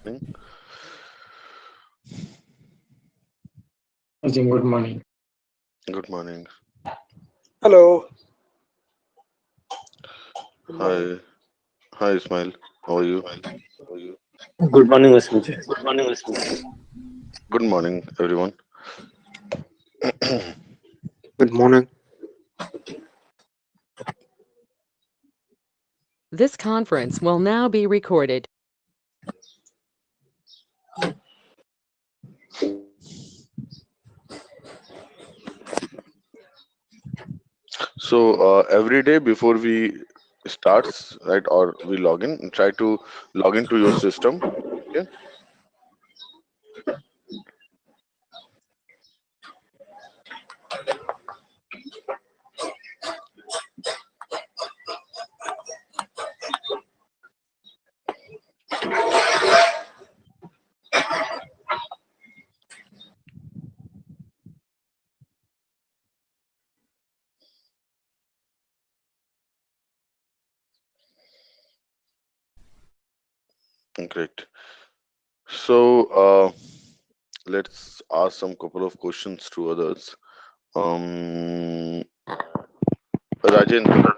Morning. I think good morning. Good morning. Hello. Good morning. Hi. Hi, Ismail. How are you? Good morning, Vasant. Good morning, everyone. Good morning. This conference will now be recorded. So, every day before we starts, right, or we log in, try to log into your system. Okay. Great. So, let's ask some couple of questions to others. Um, Rajendra.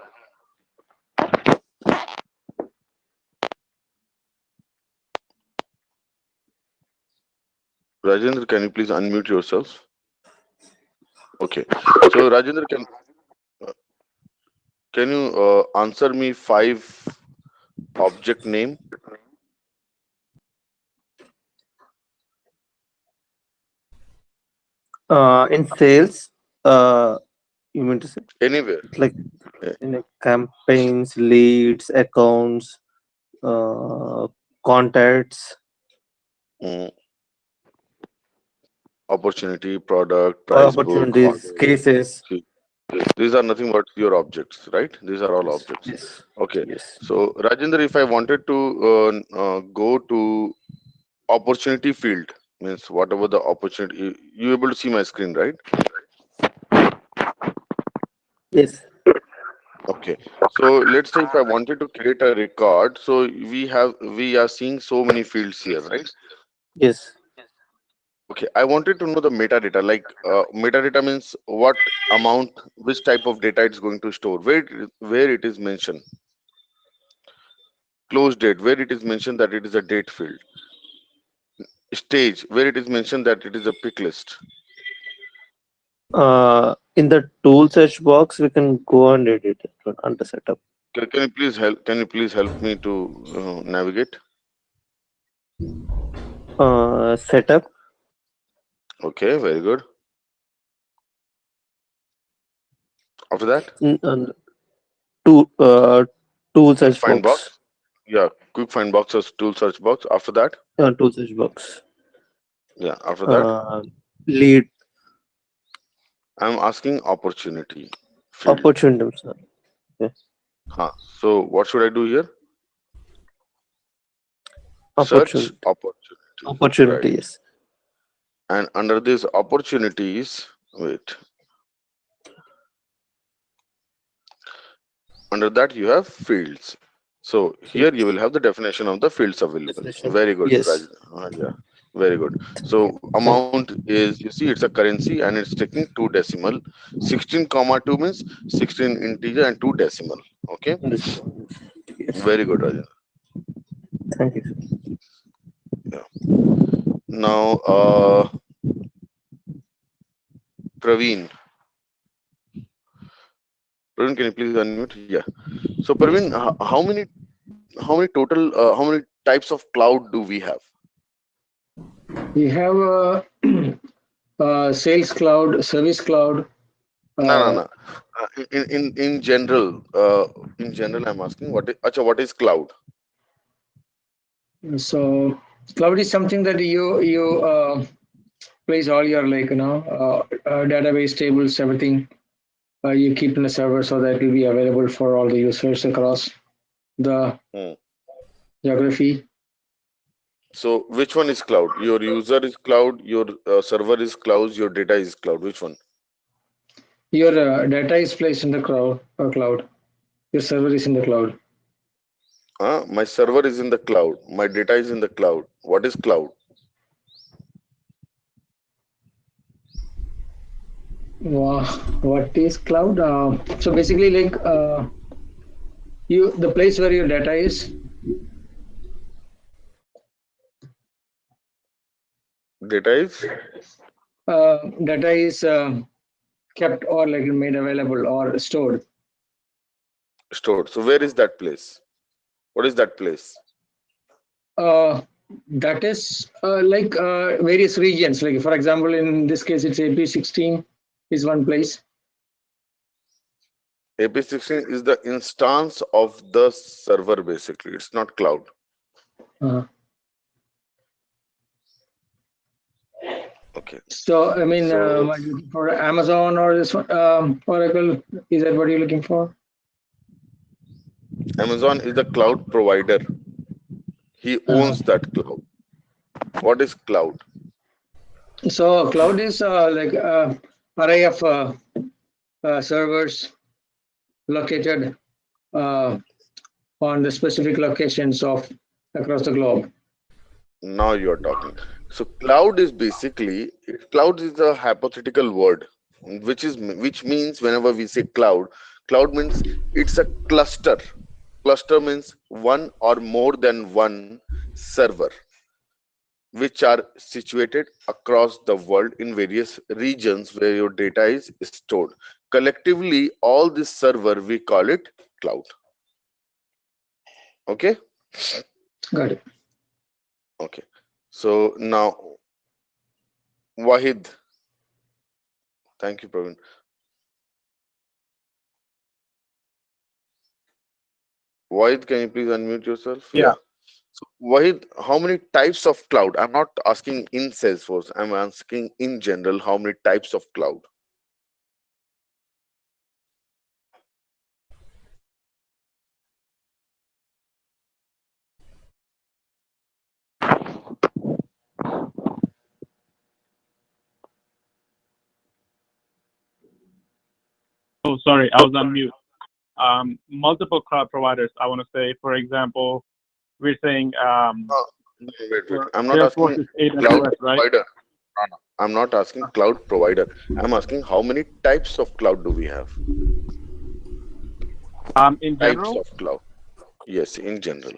Rajendra, can you please unmute yourself? Okay. So, Rajendra, can you answer me five object name In sales, you mean to say anywhere? like Eh, in a campaigns, leads, accounts, uh, contacts, mm, opportunity, product, price book, opportunities, cases. see, these are nothing but your objects, right? These are all Yes, objects. yes, Okay. yes. So, Rajendra, if I wanted to go to opportunity field, means whatever the opportunity, you able to see my screen, right? Yes. Okay. So let's say if I wanted to create a record, so we are seeing so many fields here, right? Yes. Okay, I wanted to know the metadata. Like metadata means what amount, which type of data it's going to store, where it is mentioned, close date, where it is mentioned that it is a date field, stage, where it is mentioned that it is a pick list. In the tool search box, we can go and edit it under setup. Can you please help? Can you please help me to navigate? Setup, Okay, very good. After that, and tool, tool quick search find box. box. Yeah, quick find box as tool search box. After that, Tool search box. yeah, after that, Uh, Lead I'm asking opportunity field. opportunities. Okay. Huh. So what should I do here? Search Opportunity. opportunity. Right. Opportunities. And under these opportunities, wait, under that you have fields. So here you will have the definition of the fields available. Definition. Very good, Raj. Yes. Yeah, very good. So Thank amount is, you see, it's a currency and it's taking two decimal. 16 comma 2 means 16 integer and two decimal. Okay, you. Yes. very good, Rajan. Thank you. Yeah. Now, Praveen. Praveen, can you please unmute? Yeah. So Praveen, Yes. how many types of cloud do we have? We have Sales Cloud, Service Cloud. No, no, Uh, no. In general, I'm asking what is, acha, what is cloud? so cloud is something that you place all your database tables, everything. You keep in a server so that it will be available for all the users across the Hmm. geography. So which one is cloud? Your user is cloud, your server is cloud, your data is cloud. Which one? Your data is placed in the cloud. Your server is in the cloud. My server is in the cloud. My data is in the cloud. What is cloud? Wow, what is cloud? So basically, like the place where your data is, Data is data is kept or like made available or stored. stored. So where is that place? What is that place? That is like various regions. Like for example, in this case, it's AP16 is one place. AP16 is the instance of the server basically. It's not cloud. Uh, Okay. so I mean, So are you looking for Amazon or this one, Oracle? Is that what you're looking for? Amazon is the cloud provider. He Uh, owns that cloud. What is cloud? so cloud is like array of servers located uh, on the specific locations of across the globe. Now you are talking. So cloud is basically cloud is a hypothetical word, which means whenever we say cloud, cloud means it's a cluster. Cluster means one or more than one server, which are situated across the world in various regions where your data is stored. Collectively, all this server we call it cloud. Okay. Got it. Okay. So now Wahid, thank you, Praveen. Wahid, can you please unmute yourself? Yeah. Yeah. So Wahid, how many types of cloud? I'm not asking in Salesforce. I'm asking in general, how many types of cloud? Oh, sorry, I was on mute. Multiple cloud providers. I want to say, for example, we're saying No, wait. for I'm not Salesforce asking is cloud AWS, right? provider. No, no. I'm not asking cloud provider. I'm asking how many types of cloud do we have? In Types general, of cloud. Yes, in general.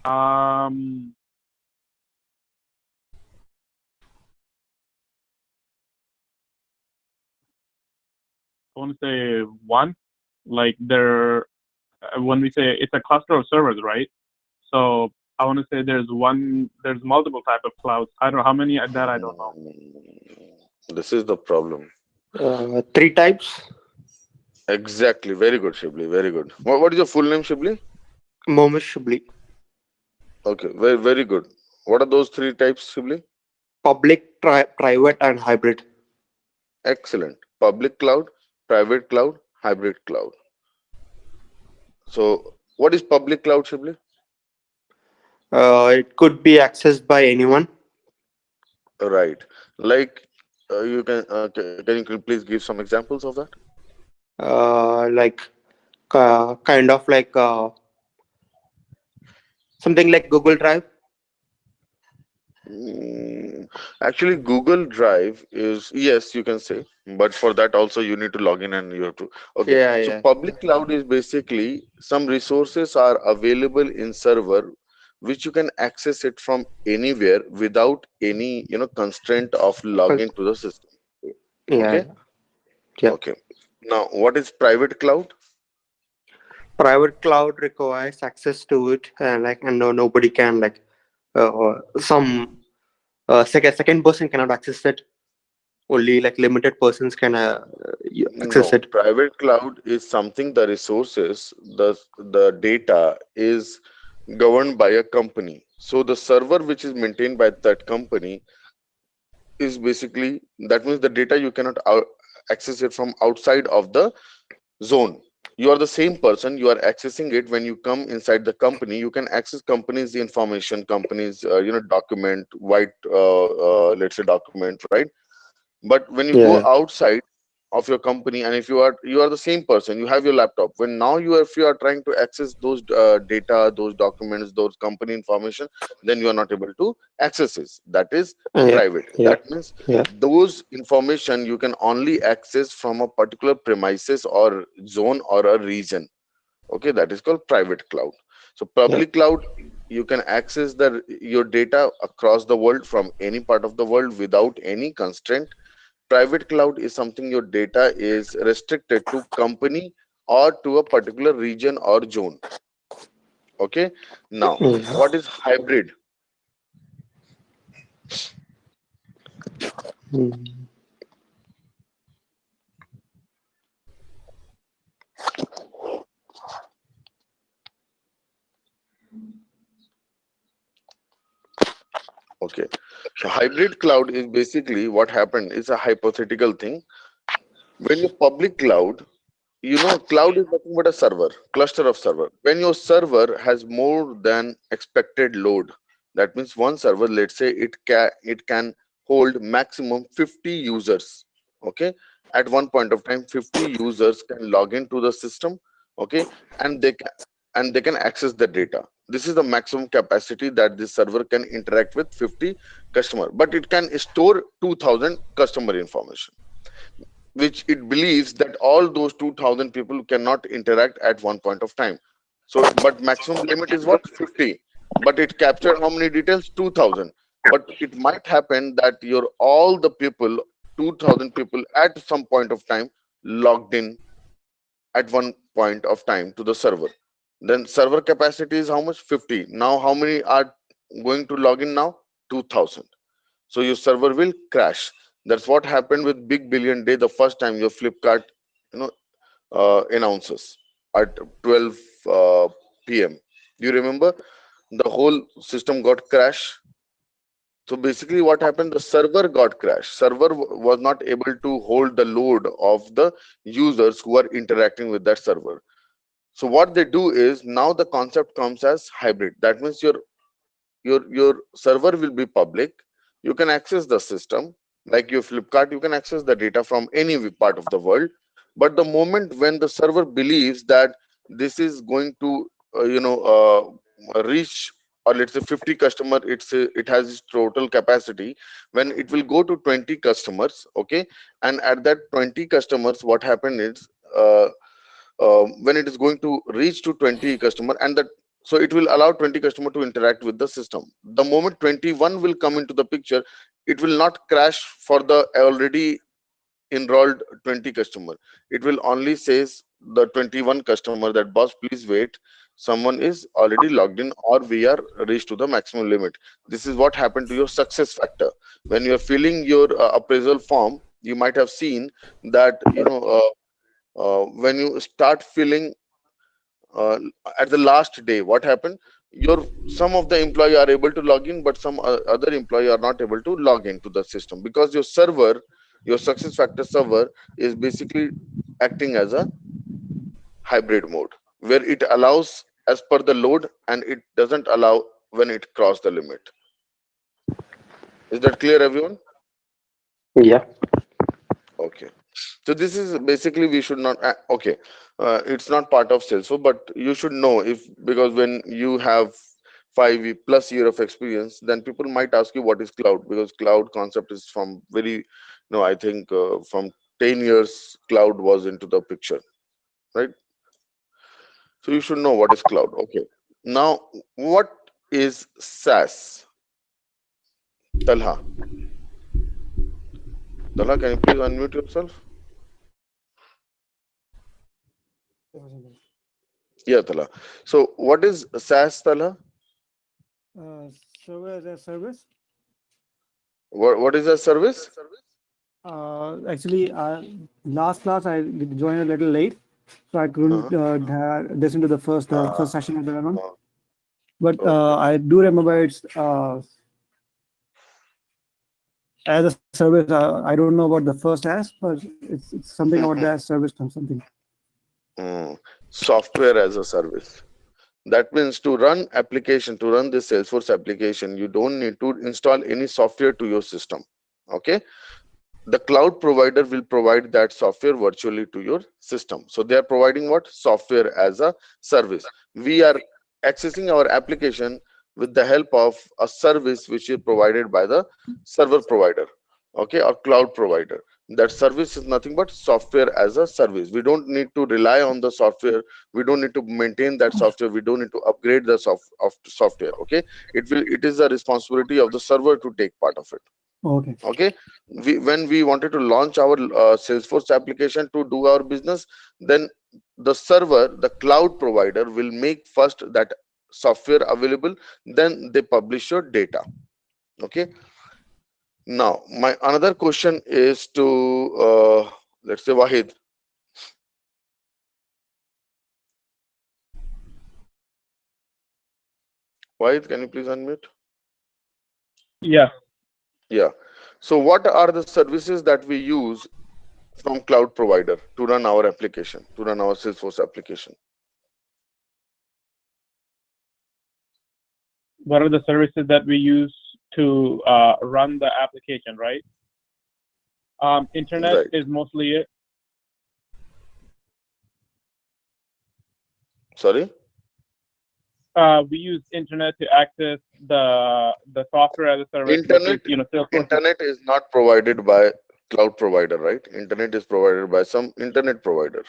um, I want to say one. Like when we say it's a cluster of servers, right? So I want to say there's multiple type of clouds. I don't know how many that I don't know. This is the problem. 3 types. Exactly. Very good, Shibli. Very good. What is your full name, Shibli? Mohammed Shibli. Okay, very good. What are those three types, Shibli? Public, private, and hybrid. Excellent. Public cloud, private cloud, hybrid cloud. So, what is public cloud, Shibli? It could be accessed by anyone. Right. Like, you can you please give some examples of that? Like kind of like something like Google Drive. Mm, Actually, Google Drive is, yes, you can say, but for that also you need to log in and you have to. Okay, Yeah, so yeah. public cloud is basically some resources are available in server which you can access it from anywhere without any constraint of Con- login to the system. Yeah, Okay, yeah. Yeah. okay. Now, what is private cloud? Private cloud requires access to it, and nobody can some second person cannot access it. Only like limited persons can access No, it. private cloud is something the resources, the data is governed by a company. So the server which is maintained by that company is basically that means the data you cannot access it from outside of the zone. You are the same person, you are accessing it when you come inside the company. You can access companies information, companies document, white let's say document, right? But when you go Yeah, outside, of your company, and if you are the same person, you have your laptop. When now if you are trying to access those data, those documents, those company information, then you are not able to access it. That is Yeah. private. Yeah. That means Yeah. those information you can only access from a particular premises or zone or a region. Okay, that is called private cloud. So Yeah. public cloud, you can access your data across the world from any part of the world without any constraint. Private cloud is something your data is restricted to company or to a particular region or zone. Okay, now Yeah. what is hybrid? Mm. Okay, so hybrid cloud is basically what happened. It's a hypothetical thing. When you public cloud, cloud is nothing but a server, cluster of server. When your server has more than expected load, that means one server, let's say it can hold maximum 50 users. Okay, at one point of time 50 users can log into the system. Okay, and they can access the data. This is the maximum capacity that this server can interact with 50 customer, but it can store 2000 customer information, which it believes that all those 2000 people cannot interact at one point of time. So but maximum limit is what? 50. But it captured how many details? 2000. But it might happen that your all the people, 2000 people at some point of time logged in at one point of time to the server. Then server capacity is how much? 50. Now how many are going to log in now? 2000. So your server will crash. That's what happened with Big Billion Day the first time your Flipkart, you know, announces at 12 p.m. Do you remember? The whole system got crash. So basically, what happened? The server got crashed. Server was not able to hold the load of the users who are interacting with that server. So what they do is now the concept comes as hybrid. That means your server will be public. You can access the system like your Flipkart. You can access the data from any part of the world. But the moment when the server believes that this is going to reach, or let's say 50 customer, it has its total capacity. When it will go to 20 customers, okay, and at that 20 customers, what happened is, when it is going to reach to 20 customer, and that, so it will allow 20 customer to interact with the system. The moment 21 will come into the picture, it will not crash for the already enrolled 20 customer. It will only says the 21 customer that, boss, please wait, someone is already logged in, or we are reached to the maximum limit. This is what happened to your success factor. When you are filling your appraisal form, you might have seen that, when you start filling, uh, at the last day, what happened? Your Some of the employee are able to log in, but some other employee are not able to log into the system, because your server, your success factor server, is basically acting as a hybrid mode, where it allows as per the load and it doesn't allow when it cross the limit. Is that clear, everyone? Yeah. Okay. So this is basically, we should not, okay, it's not part of Salesforce, but you should know, if, because when you have 5+ year of experience, then people might ask you what is cloud, because cloud concept is from very, I think, from 10 years cloud was into the picture, right? So you should know what is cloud. Okay. Now, what is SaaS? Talha. Talha, can you please unmute yourself? Yeah, Talha. So what is SaaS, Talha? uh, Server as a service. What is a service? Actually, last class I joined a little late, so I Uh-huh. couldn't listen to the first Ah, session of the one. ah, But okay. I do remember it's as a service. I don't know about the first as, but it's something about the as service or something. Mm. Software as a service. That means to run application, to run this Salesforce application, you don't need to install any software to your system. Okay. the cloud provider will provide that software virtually to your system. So they are providing what? Software as a service. We are accessing our application with the help of a service which is provided by the server provider, okay, or cloud provider. That service is nothing but software as a service. We don't need to rely on the software, we don't need to maintain that software, we don't need to upgrade the software, okay. It is the responsibility of the server to take part of it. Okay. Okay, when we wanted to launch our Salesforce application to do our business, then the server, the cloud provider, will make first that software available, then they publish your data. Okay, now my another question is to let's say Wahid. Wahid, can you please unmute? Yeah. Yeah, so what are the services that we use from cloud provider to run our application, to run our Salesforce application? What are the services that we use to run the application, right? Internet Right. is mostly it. Sorry. We use internet to access the software as a service, which is, Internet Salesforce. internet is not provided by cloud provider, right? Internet is provided by some internet provider.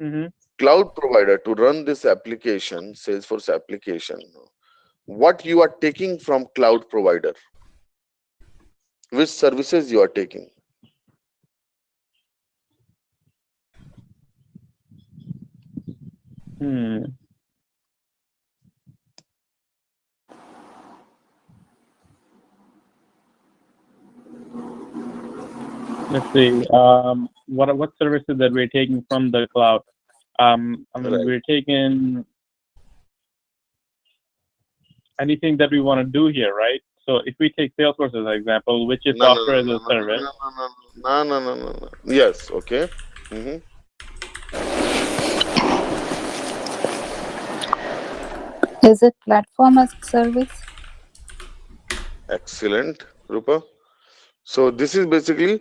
Mm-hmm. Cloud provider to run this application, Salesforce application, what you are taking from cloud provider, which services you are taking. Let's see. What services that we're taking from the cloud? I mean, Right. we're taking anything that we want to do here, right? So if we take Salesforce as an example, which is software as a service. No. Yes, okay. Mm-hmm. Is it platform as a service? Excellent, Rupa. So this is basically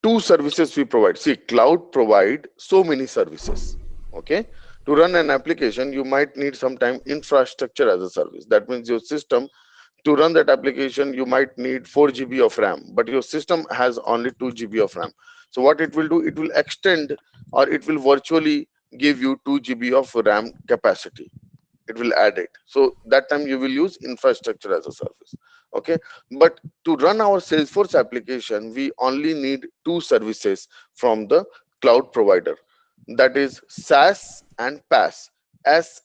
two services we provide. See, cloud provide so many services. Okay, to run an application, you might need sometime infrastructure as a service. That means your system, to run that application, you might need 4 GB of RAM, but your system has only 2 GB of RAM. So what it will do, it will extend, or it will virtually give you 2 GB of RAM capacity. It will add it, so that time you will use infrastructure as a service. Okay, but to run our Salesforce application, we only need two services from the cloud provider, that is SaaS and PaaS. SaaS,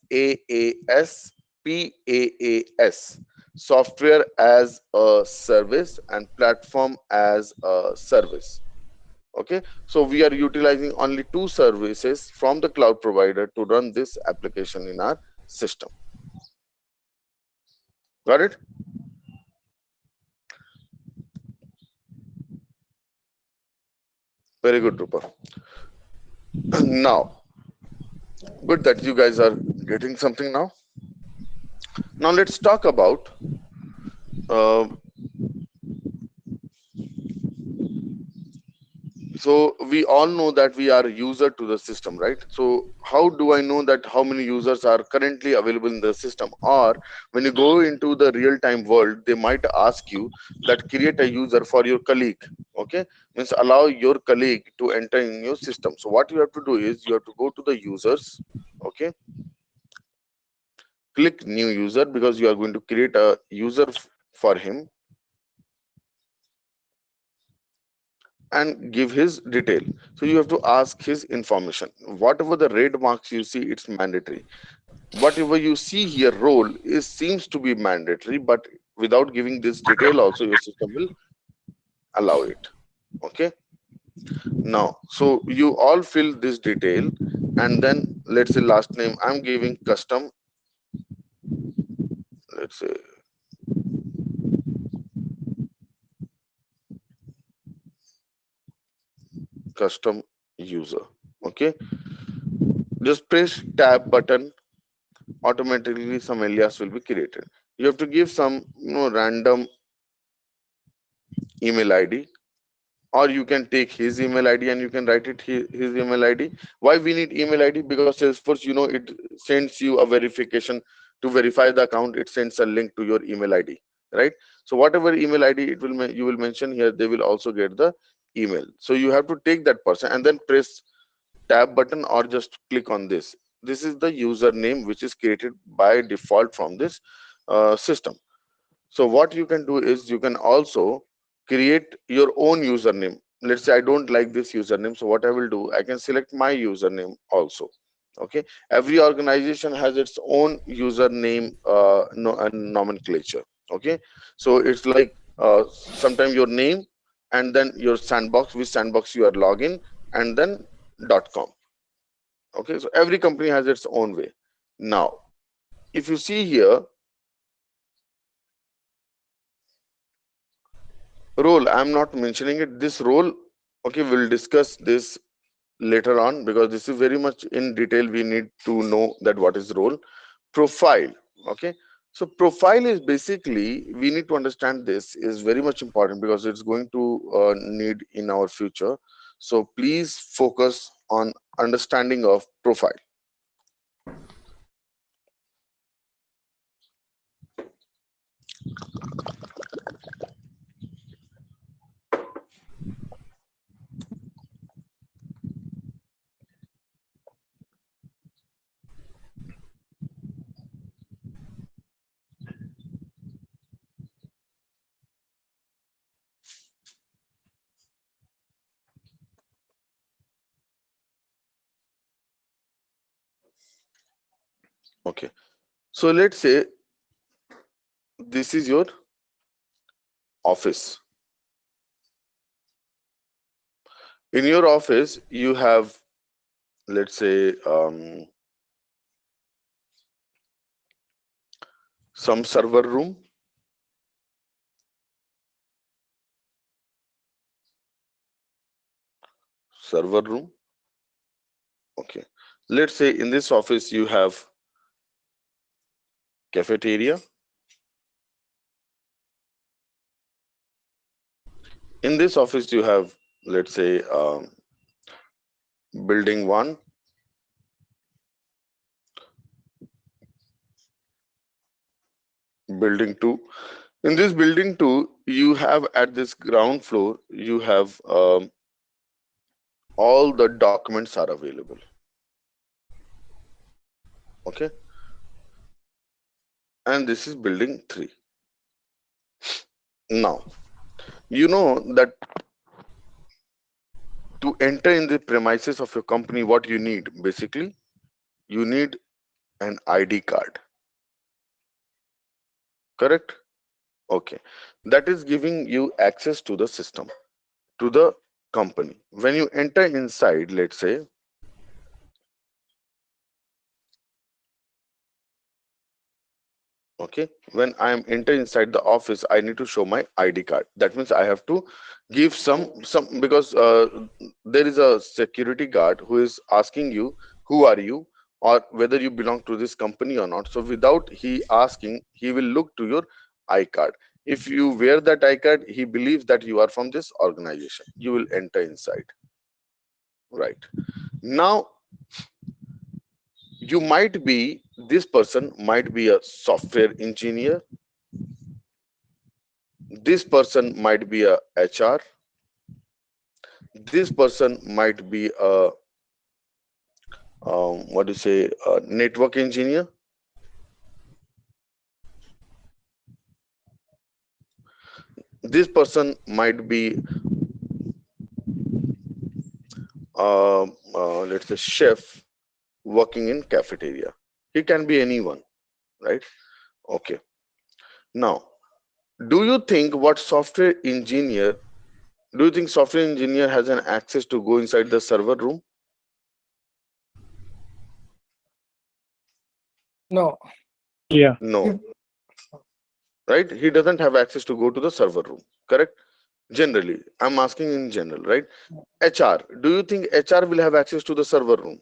PaaS, software as a service and platform as a service. Okay, so we are utilizing only two services from the cloud provider to run this application in our system. Got it? Very good, Rupa. Now, good that you guys are getting something now. Now let's talk about so we all know that we are a user to the system, right? So how do I know that how many users are currently available in the system? Or when you go into the real-time world, they might ask you that create a user for your colleague. Okay, means allow your colleague to enter in your system. So what you have to do is you have to go to the users. Okay, click new user, because you are going to create a user for him, and give his detail. So you have to ask his information. Whatever the red marks you see, it's mandatory. Whatever you see here, role is seems to be mandatory, but without giving this detail also, your system will allow it. Okay, now so you all fill this detail, and then let's say last name, I'm giving custom, let's say custom user. Okay, just press tab button, automatically some alias will be created. You have to give some random email ID. or you can take his email ID and you can write it his email ID. Why we need email ID? Because Salesforce, it sends you a verification to verify the account. It sends a link to your email ID, right? So whatever email ID you will mention here, they will also get the email. So you have to take that person and then press tab button or just click on this. This is the username which is created by default from this system. So what you can do is you can also create your own username. Let's say I don't like this username, so what I will do, I can select my username also. Okay, every organization has its own username nomenclature. Okay, so it's like sometime your name and then your sandbox, which sandbox you are login, and then .com. Okay, so every company has its own way. Now, if you see here, role, I'm not mentioning it. This role, okay, we'll discuss this later on because this is very much in detail. We need to know that what is role. Profile, okay. So profile is basically, we need to understand, this is very much important because it's going to need in our future. So please focus on understanding of profile. Okay, so let's say this is your office. In your office you have, let's say, some server room, okay. Let's say in this office you have cafeteria. In this office you have, let's say, building 1, building 2. In this building 2 you have, at this ground floor you have, all the documents are available. Okay, and this is building 3. Now you know that to enter in the premises of your company, what you need, basically you need an ID card, correct? Okay, that is giving you access to the system, to the company. When you enter inside, let's say, okay, when I am enter inside the office, I need to show my ID card. That means I have to give some because there is a security guard who is asking you who are you, or whether you belong to this company or not. So without he asking, he will look to your I card. If you wear that I card, he believes that you are from this organization. You will enter inside. Right now, you might be, this person might be a software engineer, this person might be a HR, this person might be a what do you say, a network engineer, this person might be let's say chef working in cafeteria. He can be anyone, right? Okay, now, do you think software engineer has an access to go inside the server room? No. Yeah. No, right? He doesn't have access to go to the server room, correct? Generally, I'm asking in general, right? HR, do you think HR will have access to the server room?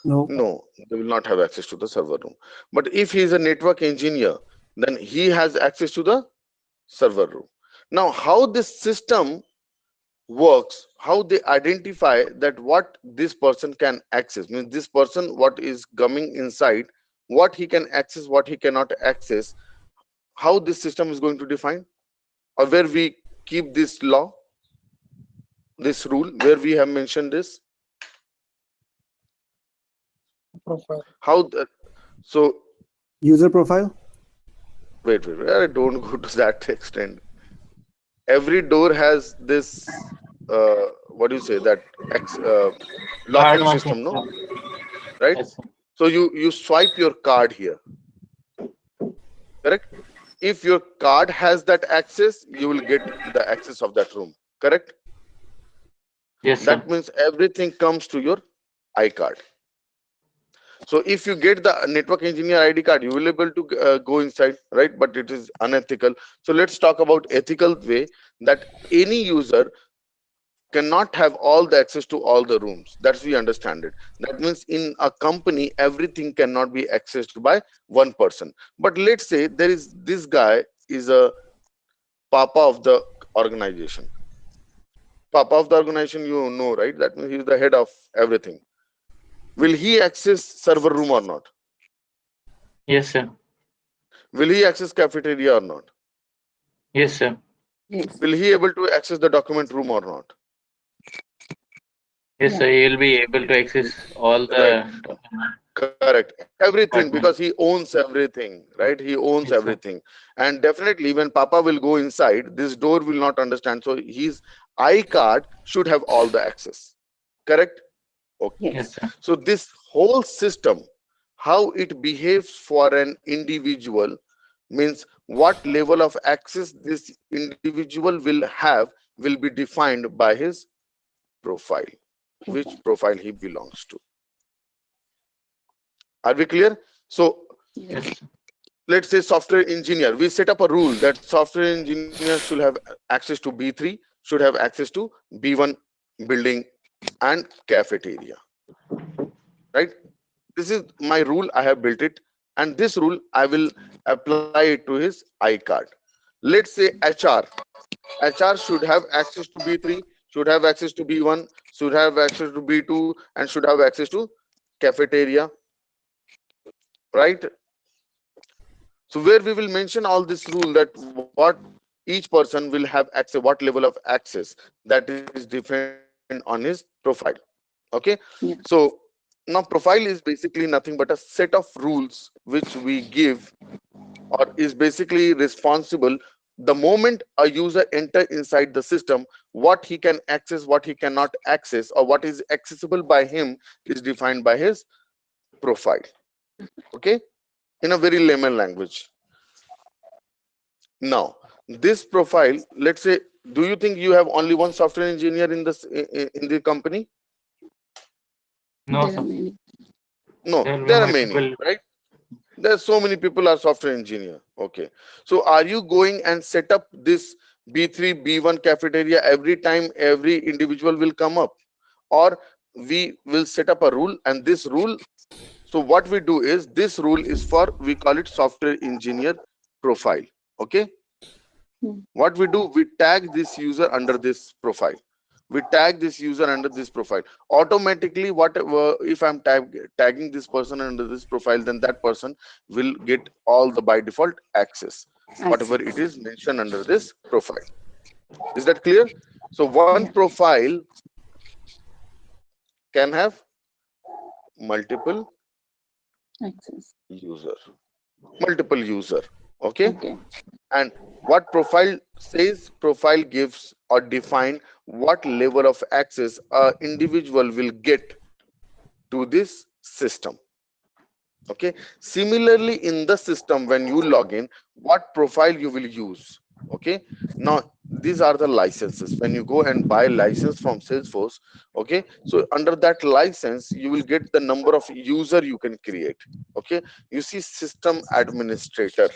No. No, they will not have access to the server room. But if he is a network engineer, then he has access to the server room. Now, how this system works, how they identify that what this person can access, means this person what is coming inside, what he can access, what he cannot access, how this system is going to define, or where we keep this law, this rule, where we have mentioned this, Profile. how the, so User profile. wait, I don't go to that extent. Every door has this what do you say, that locking system, no, right? So you swipe your card here, correct? If your card has that access, you will get the access of that room, correct? Yes, sir. That means everything comes to your iCard. So if you get the network engineer ID card, you will able to go inside, right? But it is unethical. So let's talk about ethical way, that any user cannot have all the access to all the rooms. That's we understand it. That means in a company, everything cannot be accessed by one person. But let's say there is this guy is a papa of the organization. Papa of the organization, you know, right? That means he's the head of everything. Will he access server room or not? Yes, sir. Will he access cafeteria or not? Yes, sir. Will he able to access the document room or not? Yes, sir. You'll be able to access all the Correct. Everything, department. because he owns everything, right? He owns Yes, sir. everything. And definitely when Papa will go inside, this door will not understand. So his iCard should have all the access. Correct? Okay. Yes, sir. So this whole system, how it behaves for an individual, means what level of access this individual will have will be defined by his profile, which profile he belongs to. Are we clear? So Yes, sir. let's say software engineer, we set up a rule that software engineer should have access to B3, should have access to B1 building and cafeteria, right? This is my rule, I have built it, and this rule I will apply it to his iCard. Let's say HR should have access to B3, should have access to B1, should have access to B2, and should have access to cafeteria, right? So where we will mention all this rule, that what each person will have access, what level of access, that is depend on his profile. Okay. So now profile is basically nothing but a set of rules which we give, or is basically responsible the moment a user enter inside the system, what he can access, what he cannot access, or what is accessible by him is defined by his profile. Okay, in a very layman language. Now this profile, let's say, do you think you have only one software engineer in this in the company? No, sir. No, There will be there are many, multiple. right? There's so many people are software engineer. Okay, so are you going and set up this B3 B1 cafeteria every time every individual will come up, or we will set up a rule, and this rule, so what we do is, this rule is for, we call it software engineer profile. Okay, what we do, we tag this user under this profile, we tag this user under this profile. Automatically, whatever, if I'm tagging this person under this profile, then that person will get all the by default access, whatever it is mentioned under this profile. Is that clear? So one profile can have multiple user, okay? And what profile says, profile gives or define what level of access a individual will get to this system. Okay, similarly in the system, when you log in, what profile you will use. Okay, now these are the licenses. When you go and buy license from Salesforce, okay, so under that license you will get the number of user you can create. Okay, you see system administrator,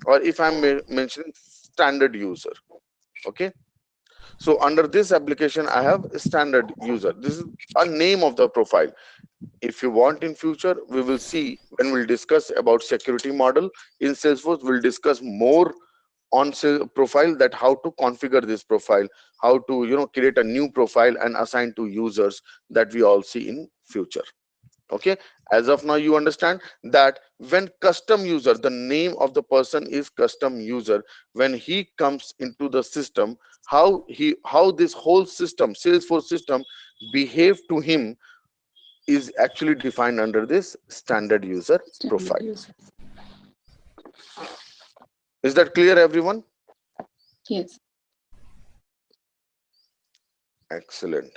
or if I'm mentioning standard user. Okay, so under this application I have a standard user. This is a name of the profile. If you want, in future we will see, when we'll discuss about security model in Salesforce, we'll discuss more on say profile, that how to configure this profile, how to create a new profile and assign to users, that we all see in future. Okay, as of now you understand that when custom user, the name of the person is custom user, when he comes into the system, how this whole system, Salesforce system, behave to him is actually defined under this standard user profile. Is that clear, everyone? Yes. Excellent.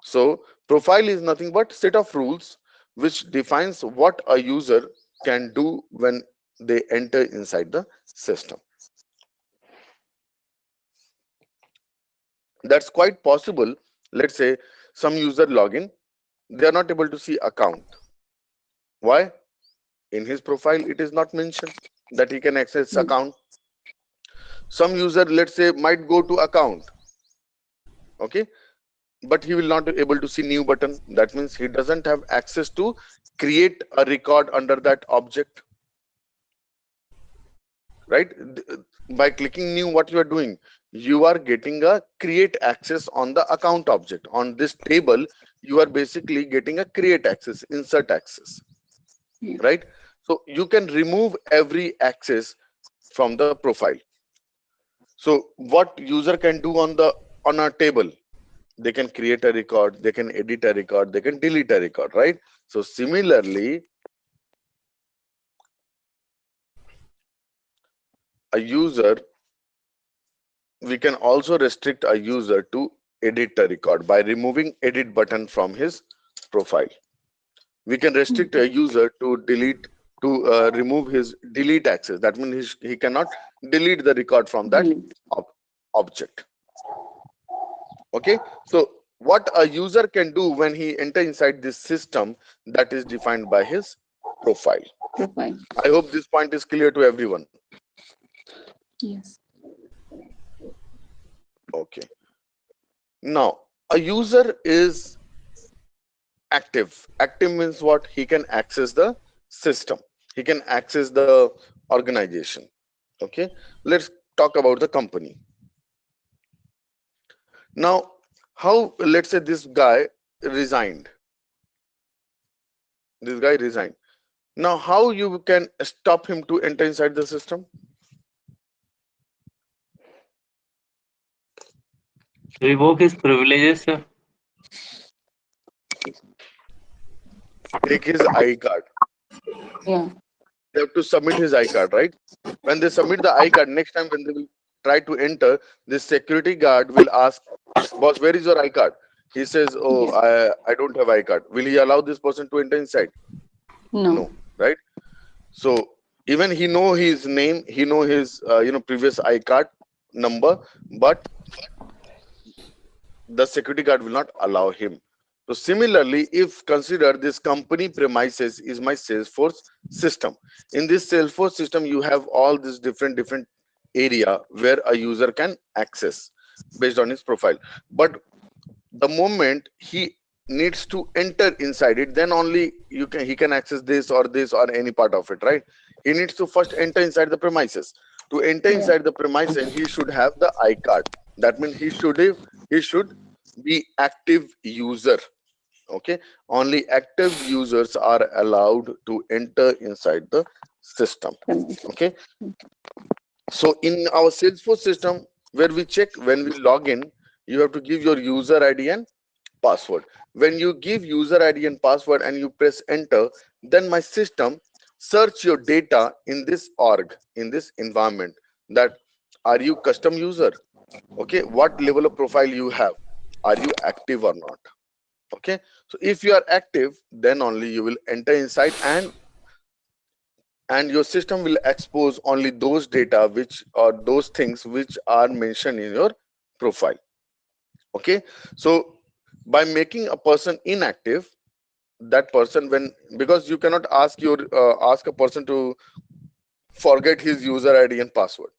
So profile is nothing but set of rules which defines what a user can do when they enter inside the system. That's quite possible. Let's say some user login, they are not able to see account. Why? In his profile it is not mentioned that he can access account. Some user, let's say, might go to account, okay, but he will not be able to see new button. That means he doesn't have access to create a record under that object, right? By clicking new, what you are doing, you are getting a create access on the account object. On this table you are basically getting a create access, insert access, right? So you can remove every access from the profile. So what user can do on a table, they can create a record, they can edit a record, they can delete a record, right? So similarly, a user, we can also restrict a user to edit a record by removing edit button from his profile. We can restrict a user to remove his delete access. That means he cannot delete the record from that object. Okay, so what a user can do when he enter inside this system, that is defined by his profile. I hope this point is clear to everyone. Yes. Okay, now a user is active. Active means what? He can access the system, he can access the organization. Okay, let's talk about the company. Now, how, let's say this guy resigned. This guy resigned. Now, how you can stop him to enter inside the system? Revoke his privileges, sir. Take his iCard. Yeah. They have to submit his iCard, right? When they submit the iCard, next time when they will try to enter, this security guard will ask, boss, where is your iCard? He says, oh, I don't have iCard. Will he allow this person to enter inside? No, right? So even he know his name, he know his previous iCard number, but the security guard will not allow him. So similarly, if consider this company premises is my Salesforce system. In this Salesforce system, you have all these different area where a user can access based on his profile. But the moment he needs to enter inside it, then only he can access this or any part of it, right? He needs to first enter inside the premises. To enter inside the premises, he should have the iCard. That means he should be active user. Okay, only active users are allowed to enter inside the system. Okay, so in our Salesforce system, where we check when we log in, you have to give your user ID and password. When you give user ID and password and you press enter, then my system search your data in this org, in this environment, that are you custom user? Okay, what level of profile you have? Are you active or not? Okay, so if you are active, then only you will enter inside, and your system will expose only those data which or those things which are mentioned in your profile. Okay, so by making a person inactive, that person, because you cannot ask a person to forget his user ID and password,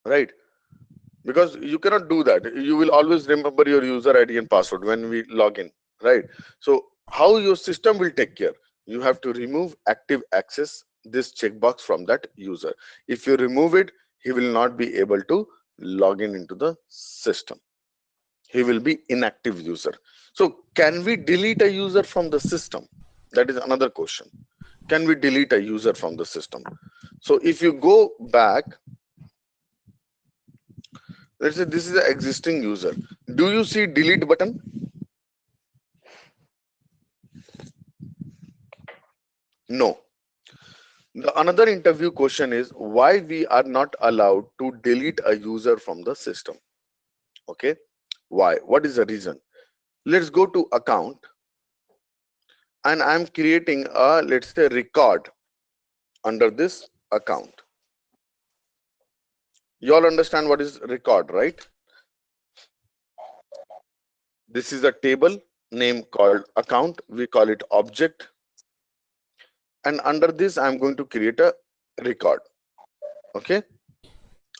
right? Because you cannot do that. You will always remember your user ID and password when we log in, right? So how your system will take care? You have to remove active access, this checkbox from that user. If you remove it, he will not be able to log in into the system. He will be inactive user. So can we delete a user from the system? That is another question. Can we delete a user from the system? So if you go back, let's say this is an existing user. Do you see delete button? No. The another interview question is why we are not allowed to delete a user from the system. Okay, why? What is the reason? Let's go to account, and I'm creating a, let's say, record under this account. You all understand what is record, right? This is a table name called account. We call it object. And under this, I'm going to create a record. Okay,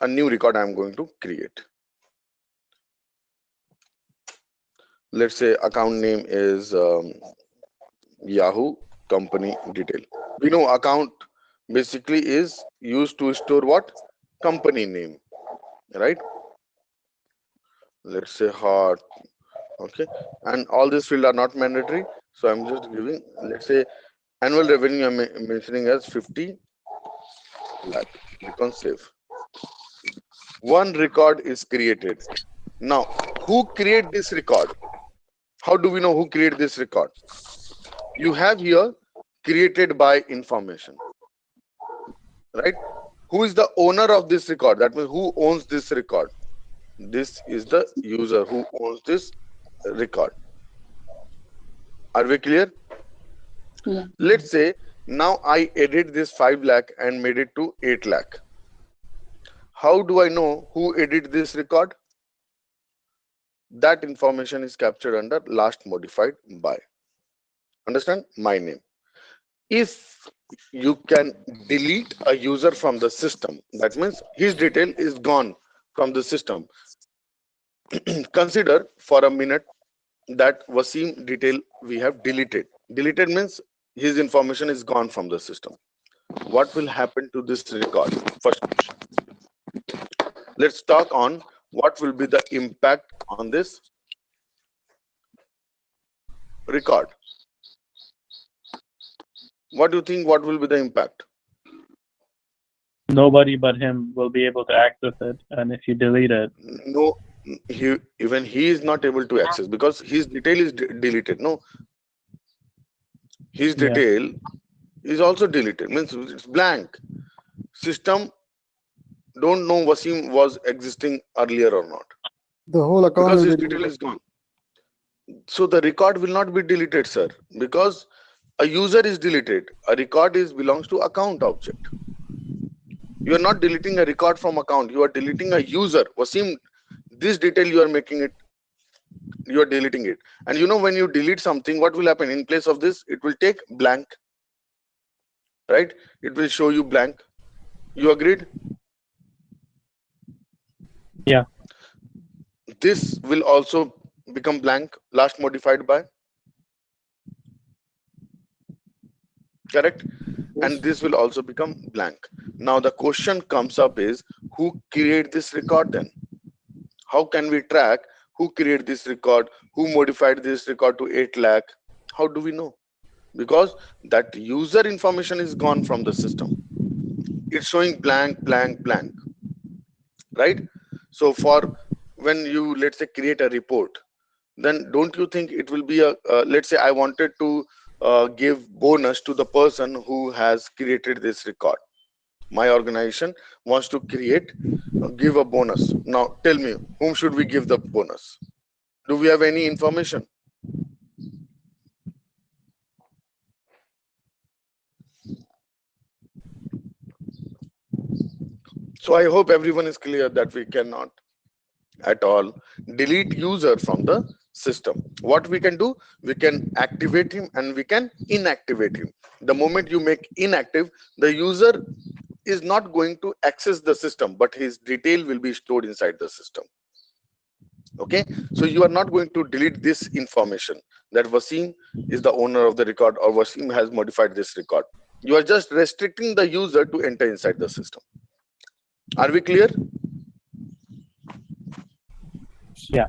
a new record I'm going to create. Let's say account name is Yahoo company detail. We know account basically is used to store what? Company name, right? Let's say hot. Okay, and all these fields are not mandatory, so I'm just giving, let's say, annual revenue I'm mentioning as 50 lakh. Click on save. One record is created. Now, who create this record? How do we know who create this record? You have here created by information, right? Who is the owner of this record? That means who owns this record? This is the user who owns this record. Are we clear? Yeah. Let's say now I edit this 5 lakh and made it to 8 lakh. How do I know who edit this record? That information is captured under last modified by. Understand? My name. If you can delete a user from the system, that means his detail is gone from the system. Consider for a minute that Wasim detail we have deleted. Deleted means his information is gone from the system. What will happen to this record? First question. Let's talk on what will be the impact on this record. What do you think? What will be the impact? Nobody but him will be able to access it, and if you delete it, No, even he is not able to access because his detail is deleted. No, his Yeah. detail is also deleted. Means it's blank. System don't know Wasim was existing earlier or not The whole account because will his be detail is gone. So the record will not be deleted, sir, because a user is deleted. A record is belongs to account object. You are not deleting a record from account. You are deleting a user. Wasim, this detail you are making it. You are deleting it. And you know when you delete something, what will happen in place of this? It will take blank. Right? It will show you blank. You agreed? Yeah. This will also become blank, last modified by. Correct? And this will also become blank. Now the question comes up is who create this record then? How can we track who created this record, who modified this record to 8 lakh? How do we know? Because that user information is gone from the system. It's showing blank, blank, blank. Right? So for when you, let's say, create a report, then don't you think it will be a, let's say I wanted to give bonus to the person who has created this record. My organization wants to create, give a bonus. Now tell me, whom should we give the bonus? Do we have any information? So I hope everyone is clear that we cannot at all delete user from the system. What we can do, we can activate him and we can inactivate him. The moment you make inactive, the user is not going to access the system, but his detail will be stored inside the system. Okay, so you are not going to delete this information that Wasim is the owner of the record or Wasim has modified this record. You are just restricting the user to enter inside the system. Are we clear? Yeah.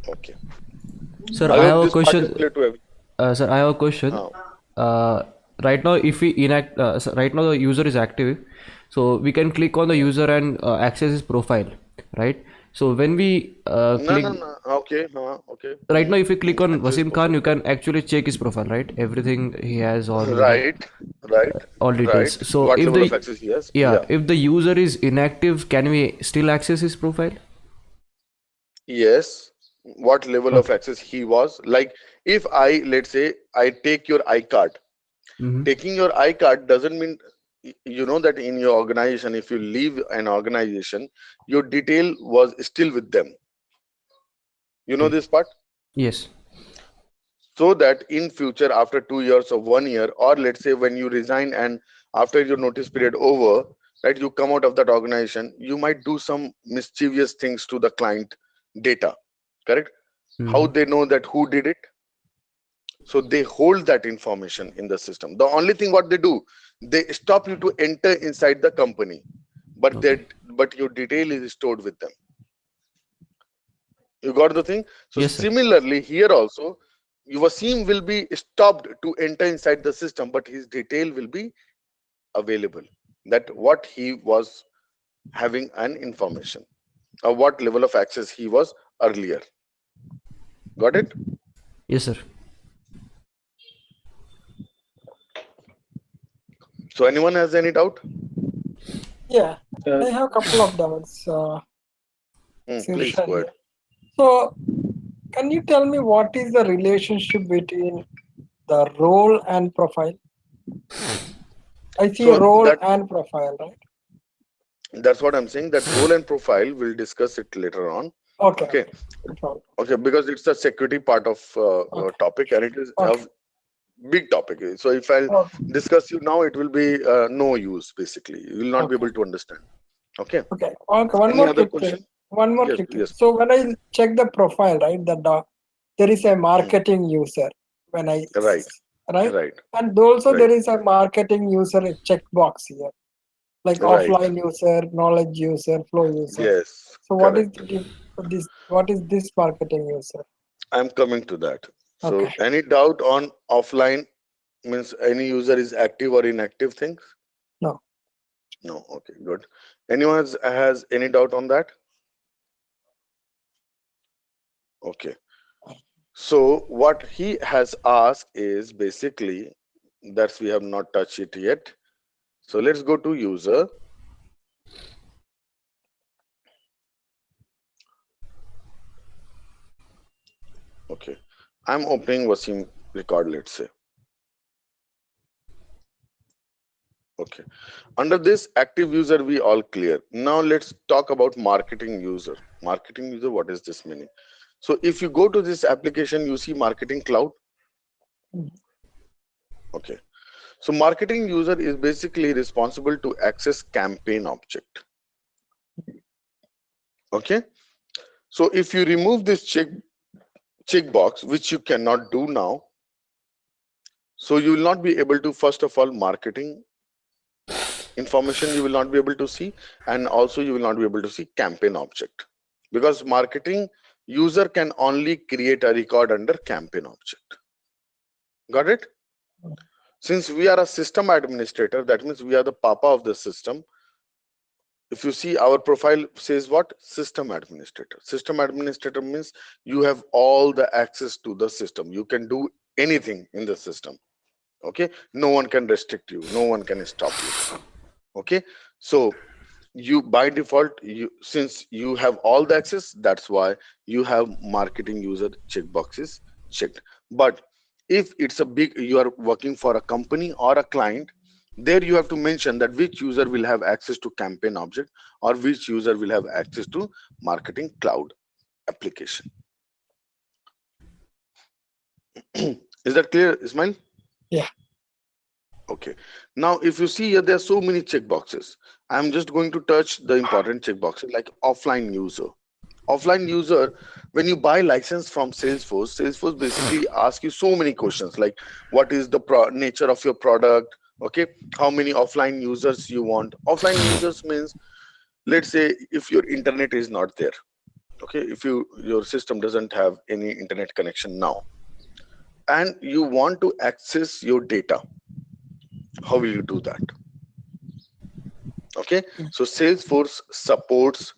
Okay. Sir, I I have hope a this part is question. clear to everyone. Sir, I have a question. Right now, if we so right now the user is active, so we can click on the user and access his profile, right? So when we click, No. Okay. Okay. right now, if we click on Access Wasim Khan, you profile. can actually check his profile, right? Everything he has, all Right. all details. So What if level of the access he has? yeah, if the user is inactive, can we still access his profile? Yes. What level of Okay. access he was? Like, if let's say, I take your iCard. Mm-hmm. Taking your iCard doesn't mean, you know, that in your organization, if you leave an organization, your detail was still with them. You know Okay. this part? Yes. So that in future, after 2 years or 1 year, or let's say when you resign and after your notice period over, right, you come out of that organization, you might do some mischievous things to the client data. Correct? How Mm-hmm. they know that who did it? So they hold that information in the system. The only thing what they do, they stop you to enter inside the company, but Okay. but your detail is stored with them. You got the thing? So Yes, sir. similarly here also, Wasim will be stopped to enter inside the system, but his detail will be available. That what he was having an information, or what level of access he was earlier. Got it? Yes, sir. So anyone has any doubt? Yeah, I have a couple of doubts. Please go ahead. So, can you tell me what is the relationship between the role and profile? I see So role and profile, right? That's what I'm saying. That role and profile, we'll discuss it later on. Okay. Okay, because it's the security part of topic, and it is a big topic. So if I'll discuss you now, it will be no use. Basically, you will not be able to understand. Okay. Okay. One Any more other quick question? thing. One more Yes, quick thing. yes. So when I check the profile, right, there is a marketing user. When I Right. and also Right. there is a marketing user checkbox here, like Right. offline user, knowledge user, flow user. Yes. So what is this? What is this marketing user? I'm coming to that. So Okay. any doubt on offline, means any user is active or inactive things? No. No. Okay, good. Anyone has any doubt on that? Okay. So what he has asked is basically, that's we have not touched it yet. So let's go to user. Okay. I'm opening Wasim record, let's say. Okay. Under this active user, we all clear. Now let's talk about marketing user. Marketing user, what is this meaning? So if you go to this application, you see marketing cloud. Okay. So marketing user is basically responsible to access campaign object. Okay. So if you remove this checkbox, which you cannot do now, so you will not be able to, first of all, marketing information you will not be able to see, and also you will not be able to see campaign object, because marketing user can only create a record under campaign object. Got it? Since we are a system administrator, that means we are the papa of the system. If you see, our profile says what? System administrator. System administrator means you have all the access to the system. You can do anything in the system. Okay, no one can restrict you, no one can stop you. Okay, so you by default, since you have all the access, that's why you have marketing user checkboxes checked. But if it's a big, you are working for a company or a client, there you have to mention that which user will have access to campaign object, or which user will have access to marketing cloud application. Is that clear, Ismail? Yeah. Okay. Now, if you see here, there are so many checkboxes. I'm just going to touch the important checkboxes, like offline user. Offline user, when you buy license from Salesforce basically asks you so many questions, like what is the nature of your product, Okay, how many offline users you want. Offline users means, let's say if your internet is not there, okay, if your system doesn't have any internet connection now, and you want to access your data, how will you do that? Okay, so Salesforce supports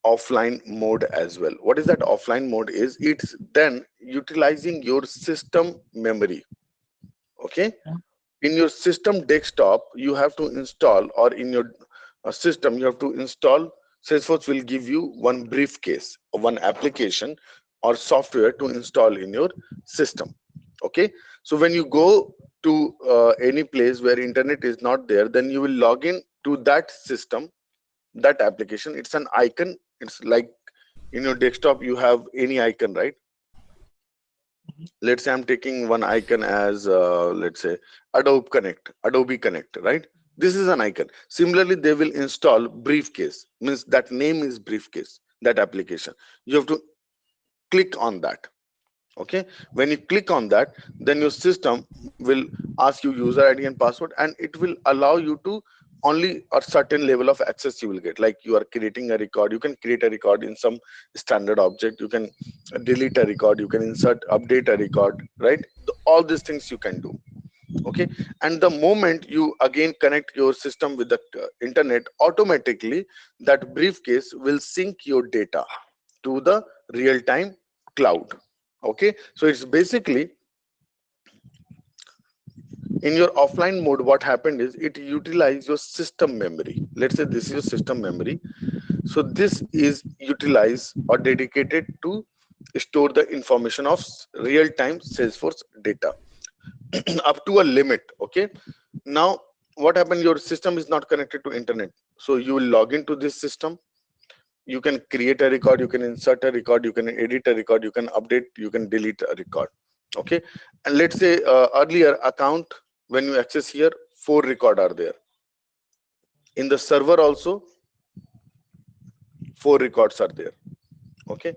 offline mode as well. What is that offline mode? Is it's then utilizing your system memory. Okay, in your system desktop you have to install, or in your system you have to install. Salesforce will give you one briefcase or one application or software to install in your system. Okay, so when you go to any place where internet is not there, then you will log in to that system, that application. It's an icon. It's like in your desktop you have any icon, right? Let's say I'm taking one icon as let's say Adobe Connect, right? This is an icon. Similarly, they will install briefcase, means that name is briefcase, that application. You have to click on that. Okay, when you click on that, then your system will ask you user ID and password, and it will allow you to only a certain level of access you will get. Like you are creating a record, you can create a record in some standard object, you can delete a record, you can insert, update a record, right? All these things you can do. Okay, and the moment you again connect your system with the internet, automatically that briefcase will sync your data to the real-time cloud. Okay, so it's basically, in your offline mode, what happened is it utilizes your system memory. Let's say this is your system memory. So this is utilized or dedicated to store the information of real-time Salesforce data up to a limit. Okay, now what happened, your system is not connected to internet, so you will log into this system. You can create a record, you can insert a record, you can edit a record, you can update, you can delete a record. Okay, and let's say earlier account, when you access here, 4 record are there. In the server also 4 records are there. Okay,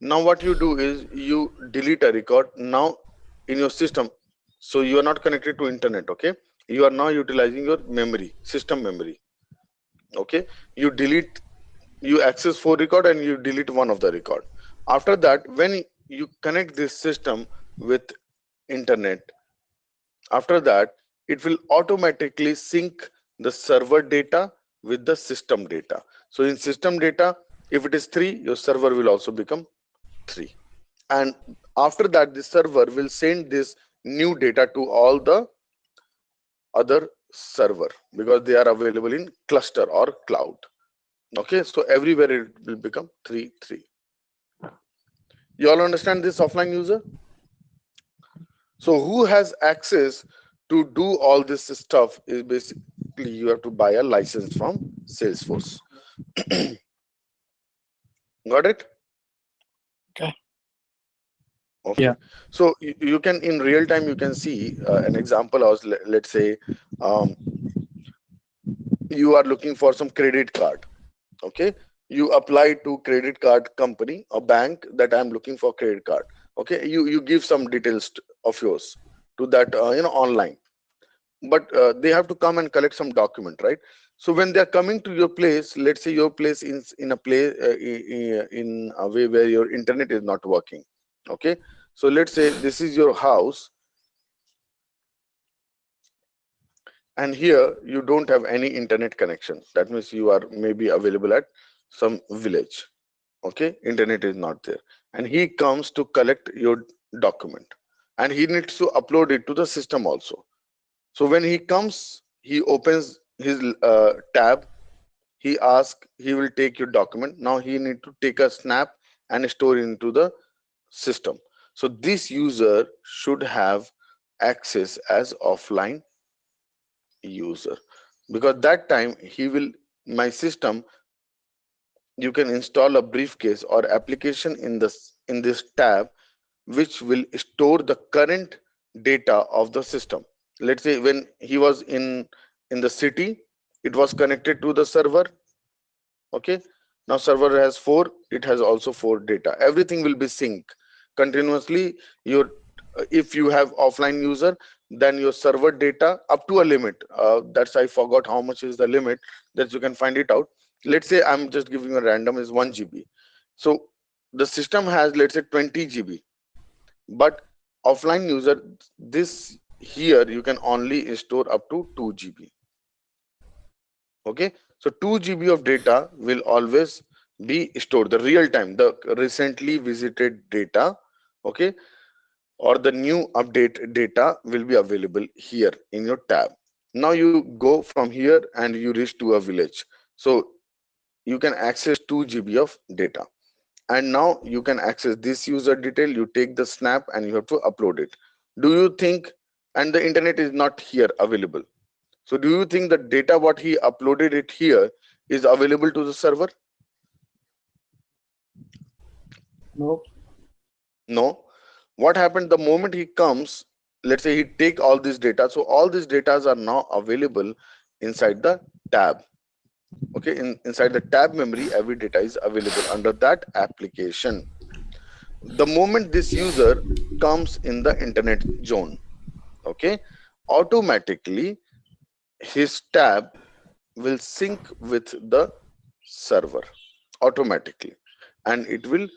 now what you do is you delete a record now in your system. So you are not connected to internet. Okay, you are now utilizing your memory, system memory. Okay, you delete, you access 4 record and you delete one of the record. After that, when you connect this system with internet, after that it will automatically sync the server data with the system data. So in system data, if it is 3, your server will also become 3, and after that the server will send this new data to all the other server, because they are available in cluster or cloud. Okay, so everywhere it will become 3 3. You all understand this offline user? So who has access to do all this stuff is basically you have to buy a license from Salesforce. Got it? Okay. Okay. Yeah. So you can, in real time, you can see an example of, let's say you are looking for some credit card. Okay, you apply to credit card company or bank that I'm looking for credit card. Okay, you give some details of yours to that online, but they have to come and collect some document, right? So when they are coming to your place, let's say your place in a place in a way where your internet is not working. Okay, so let's say this is your house, and here you don't have any internet connection. That means you are maybe available at some village. Okay, internet is not there, and he comes to collect your document, and he needs to upload it to the system also. So when he comes, he opens his tab, he asks, he will take your document. Now he need to take a snap and store it into the system. So this user should have access as offline user, because that time he will, my system, you can install a briefcase or application in this tab, which will store the current data of the system. Let's say when he was in the city, it was connected to the server. Okay, now server has 4, it has also 4 data. Everything will be synced continuously. Your if you have offline user, then your server data up to a limit. That's I forgot how much is the limit, that you can find it out. Let's say I'm just giving a random is 1 GB. So the system has, let's say, 20 GB, but offline user, this here you can only store up to 2 GB. Okay, so 2 GB of data will always be stored, the real time, the recently visited data, okay, or the new update data will be available here in your tab. Now you go from here and you reach to a village, so you can access 2 GB of data, and now you can access this user detail. You take the snap and you have to upload it. Do you think, and the internet is not here available, so do you think the data what he uploaded it here is available to the server? No. No. What happened the moment he comes, let's say he take all this data, so all these data are now available inside the tab. Okay, inside the tab memory, every data is available under that application. The moment this user comes in the internet zone, okay, automatically his tab will sync with the server automatically, and it will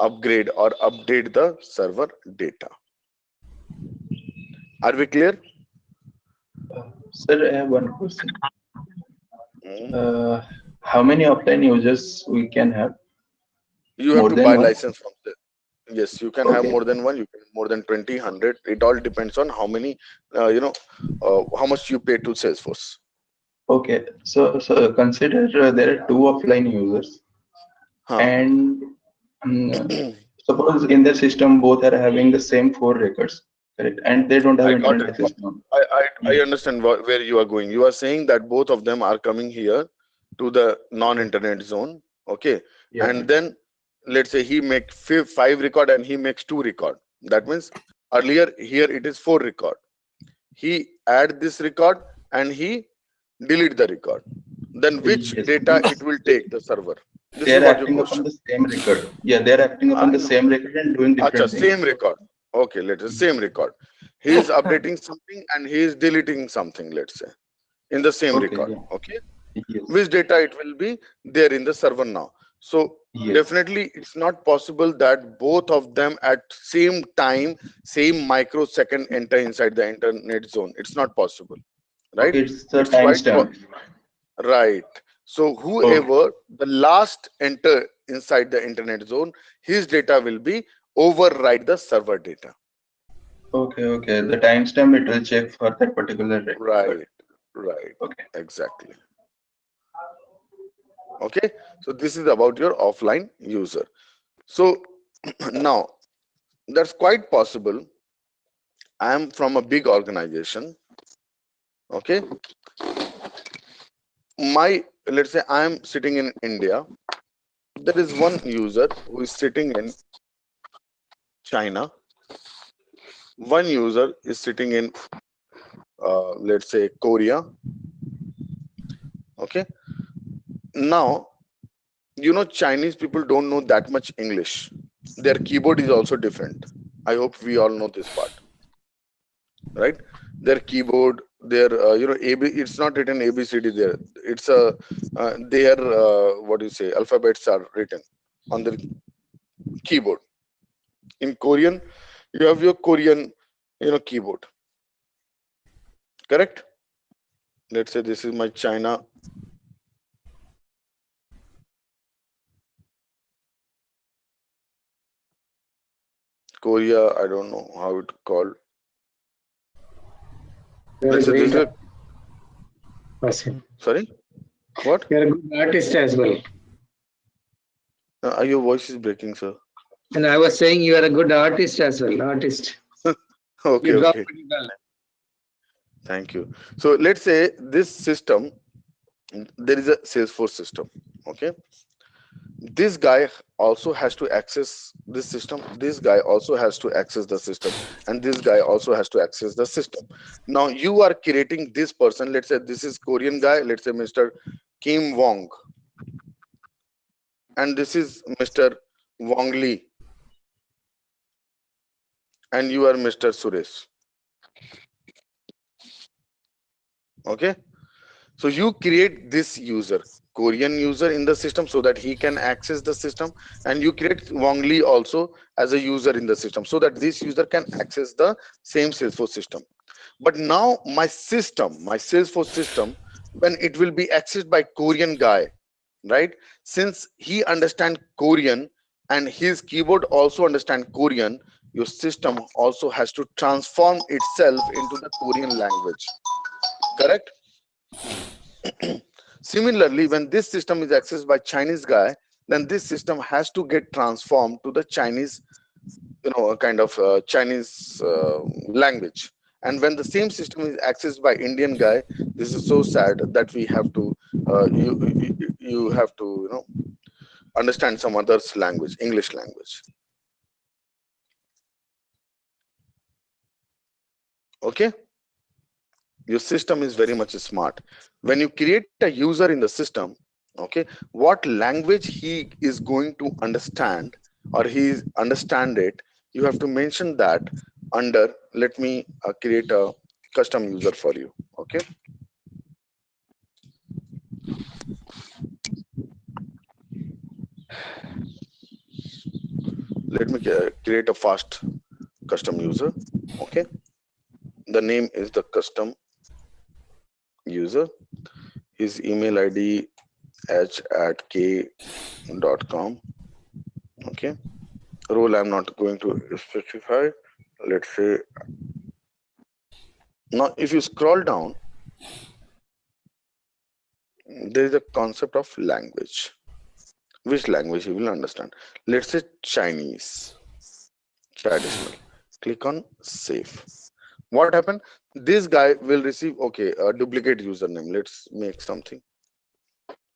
upgrade or update the server data. Are we clear? Sir, I have one question. Mm. How many offline users we can have? You have More to than buy one? license from there. Yes, you can have Okay. more than one, you can have more than 20, 100. It all depends on how many, how much you pay to Salesforce. Okay. So consider there are two offline users, Huh. and suppose in the system both are having the same four records, correct? And they don't have I got internet it. access now. I understand where you are going. You are saying that both of them are coming here to the non-internet zone, okay? Yeah. And then let's say he make 5 record and he makes 2 record. That means earlier here it is 4 record. He add this record and he delete the record. Then which Yes. data it will take the server? This They is are what your acting upon question. the same record. Yeah, they are acting upon I the know. same record and doing Acha, different things. same record. Okay, let's say same record. He is updating something and he is deleting something, let's say, in the same Okay. record. Yeah. Okay, Yes. which data it will be there in the server now. So Yes. definitely it's not possible that both of them at same time, same microsecond enter inside the internet zone. It's not possible, right? Okay. It's the It's quite timestamp. right. So Okay. whoever the last enter inside the internet zone, his data will be override the server data. Okay. Okay. The timestamp it will check for that particular record. Right, right, Okay. exactly. Okay, so this is about your offline user. So now that's quite possible. I am from a big organization. Okay, let's say I am sitting in India. There is one user who is sitting in China. One user is sitting in let's say Korea. Okay, now Chinese people don't know that much English. Their keyboard is also different. I hope we all know this part, right? Their keyboard, their AB, it's not written ABCD there. It's a their what do you say, alphabets are written on the keyboard. In Korean, you have your Korean keyboard, correct? Let's say this is my China. Korea, I don't know how it called. You're a Let's say this great is a, person. sorry, what? You're a good artist as well. Your voice is breaking, sir. And I was saying you are a good artist as well. Artist. Okay, You draw okay. pretty well. Thank you. So let's say this system, there is a Salesforce system. Okay. This guy also has to access this system. This guy also has to access the system. And this guy also has to access the system. Now you are creating this person. Let's say this is Korean guy. Let's say Mr. Kim Wong. And this is Mr. Wong Lee. And you are Mr. Suresh. Okay, so you create this user, Korean user in the system, so that he can access the system, and you create Wong Lee also as a user in the system, so that this user can access the same Salesforce system. But now my system, my Salesforce system, when it will be accessed by Korean guy, right? Since he understand Korean and his keyboard also understand Korean, your system also has to transform itself into the Korean language. Correct? Similarly, when this system is accessed by Chinese guy, then this system has to get transformed to the Chinese, a kind of Chinese language. And when the same system is accessed by Indian guy, this is so sad that we have to, you have to, understand some other's language, English language. Okay, your system is very much smart. When you create a user in the system, okay, what language he is going to understand, or he understand it, you have to mention that under. Let me create a custom user for you. Okay, let me create a fast custom user. Okay, the name is the custom user. His email ID h@k.com. Okay, role I'm not going to specify. Let's say, now if you scroll down, there is a concept of language. Which language you will understand? Let's say Chinese, traditional. Click on save. What happened? This guy will receive, okay, a duplicate username. Let's make something,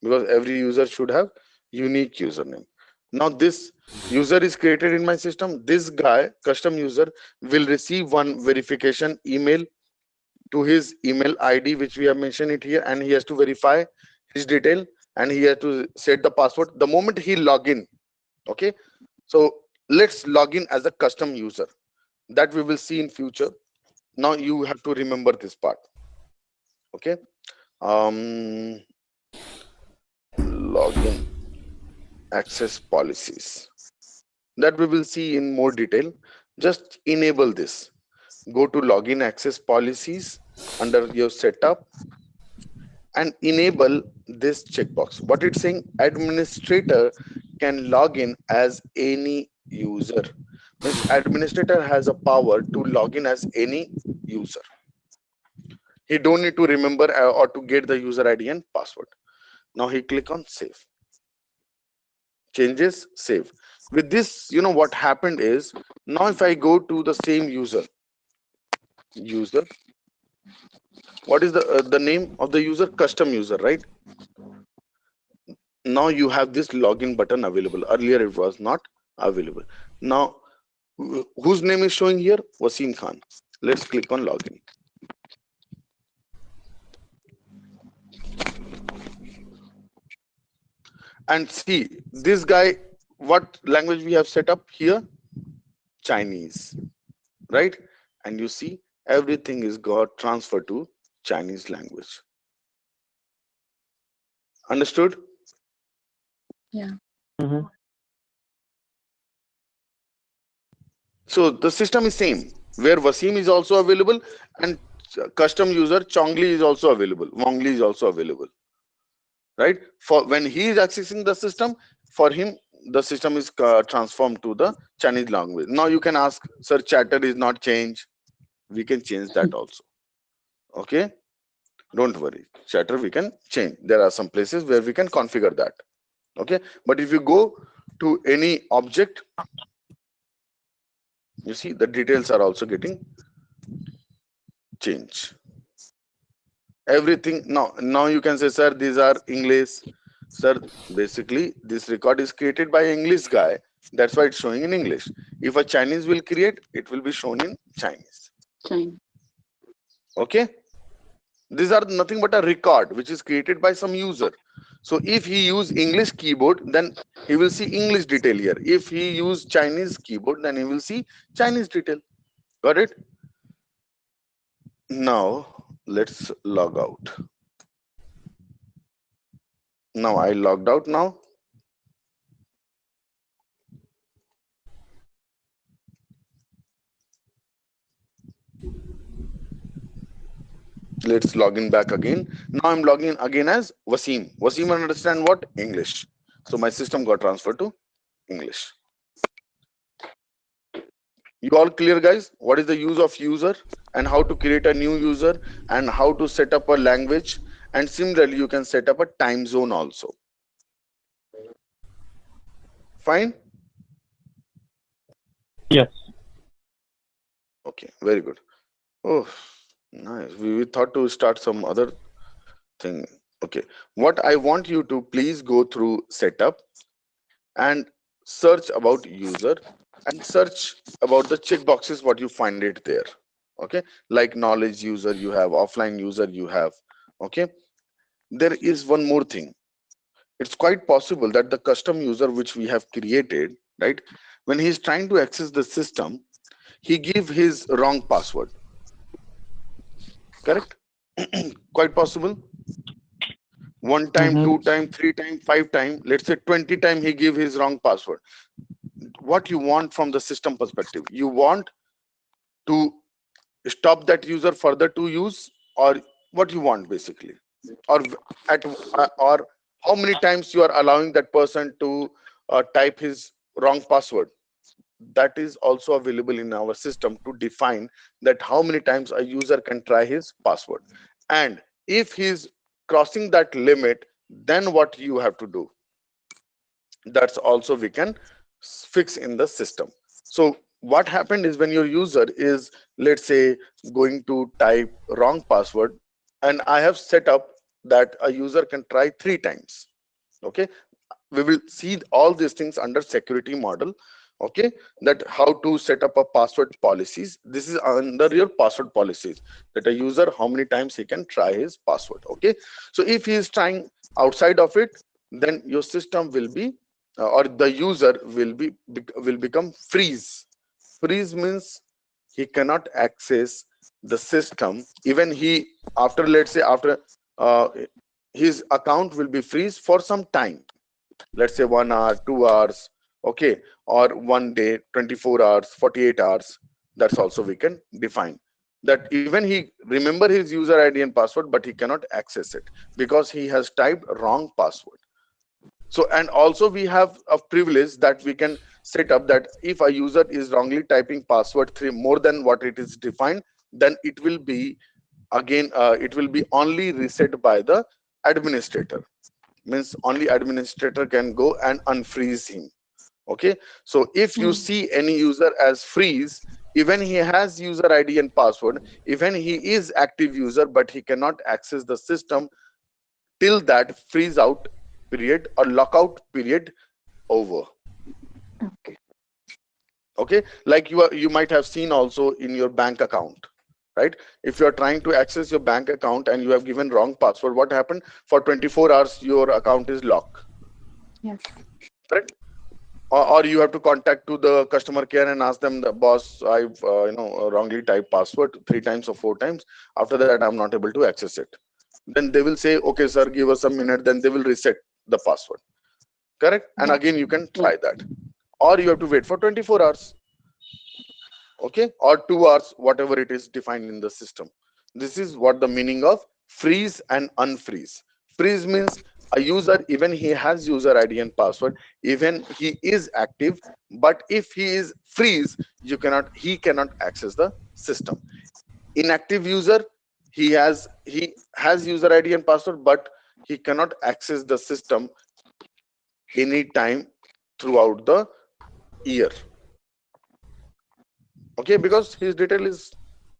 because every user should have unique username. Now this user is created in my system. This guy, custom user, will receive one verification email to his email ID, which we have mentioned it here, and he has to verify his detail, and he has to set the password the moment he log in. Okay, so let's log in as a custom user, that we will see in future. Now you have to remember this part. Okay, login access policies, that we will see in more detail. Just enable this. Go to login access policies under your setup and enable this checkbox. What it's saying, administrator can log in as any user. Means administrator has a power to log in as any user. He don't need to remember or to get the user ID and password. Now he click on save. Changes, save. With this, what happened is, now if I go to the same user, what is the name of the user? Custom user, right? Now you have this login button available. Earlier it was not available. Now whose name is showing here? Wasim Khan. Let's click on login. And see this guy, what language we have set up here? Chinese, right? And you see everything is got transferred to Chinese language. Understood? Yeah. So the system is same, where Wasim is also available, and custom user Chongli is also available, Wongli is also available, right? For when he is accessing the system, for him the system is transformed to the Chinese language. Now you can ask, sir, chatter is not changed. We can change that also. Okay, don't worry, chatter we can change. There are some places where we can configure that. Okay, but if you go to any object, you see the details are also getting changed. Everything now you can say, sir, these are English. Sir, basically this record is created by English guy, that's why it's showing in English. If a Chinese will create, it will be shown in Chinese. Okay, these are nothing but a record which is created by some user. So if he use English keyboard, then he will see English detail here. If he use Chinese keyboard, then he will see Chinese detail. Got it? Now let's log out. Now I logged out now. Let's log in back again. Now I'm logging in again as Wasim. Wasim understand what? English. So my system got transferred to English. You all clear, guys? What is the use of user and how to create a new user and how to set up a language, and similarly you can set up a time zone also. Fine? Yes. Okay, very good. Oh, nice. We thought to start some other thing. Okay, what I want you to please go through setup and search about user and search about the checkboxes what you find it there. Okay, like knowledge user you have, offline user you have. Okay, there is one more thing. It's quite possible that the custom user which we have created, right, when he's trying to access the system, he give his wrong password. Correct? Quite possible. One time, two time, three time, five time, let's say 20 time he give his wrong password. What you want from the system perspective? You want to stop that user further to use, or what you want basically, or at or how many times you are allowing that person to type his wrong password. That is also available in our system to define that how many times a user can try his password, and if he's crossing that limit, then what you have to do, that's also we can fix in the system. So what happened is when your user is, let's say, going to type wrong password, and I have set up that a user can try 3 times. Okay, we will see all these things under security model. Okay, that how to set up a password policies. This is under your password policies, that a user how many times he can try his password. Okay, so if he is trying outside of it, then your system will be or the user will become freeze. Freeze means he cannot access the system. Even he, after, let's say, after his account will be freeze for some time, let's say 1 hour, 2 hours, okay, or 1 day, 24 hours, 48 hours. That's also we can define that even he remember his user ID and password, but he cannot access it because he has typed wrong password. So, and also we have a privilege that we can set up that if a user is wrongly typing password 3 more than what it is defined, then it will be again it will be only reset by the administrator. Means only administrator can go and unfreeze him. Okay, so if you see any user as freeze, even he has user ID and password, even he is active user, but he cannot access the system till that freeze out period or lockout period over. Okay, like you might have seen also in your bank account, right? If you are trying to access your bank account and you have given wrong password, what happened? For 24 hours your account is locked. Yes. Right? Or you have to contact to the customer care and ask them, the boss, I've wrongly typed password 3 times or 4 times. After that I'm not able to access it. Then they will say, okay sir, give us a minute. Then they will reset the password. Correct? And again you can try that, or you have to wait for 24 hours. Okay, or 2 hours, whatever it is defined in the system. This is what the meaning of freeze and unfreeze. Freeze means a user, even he has user ID and password, even he is active, but if he is freeze, he cannot access the system. Inactive user, he has user ID and password, but he cannot access the system anytime throughout the year. Okay, because his detail is,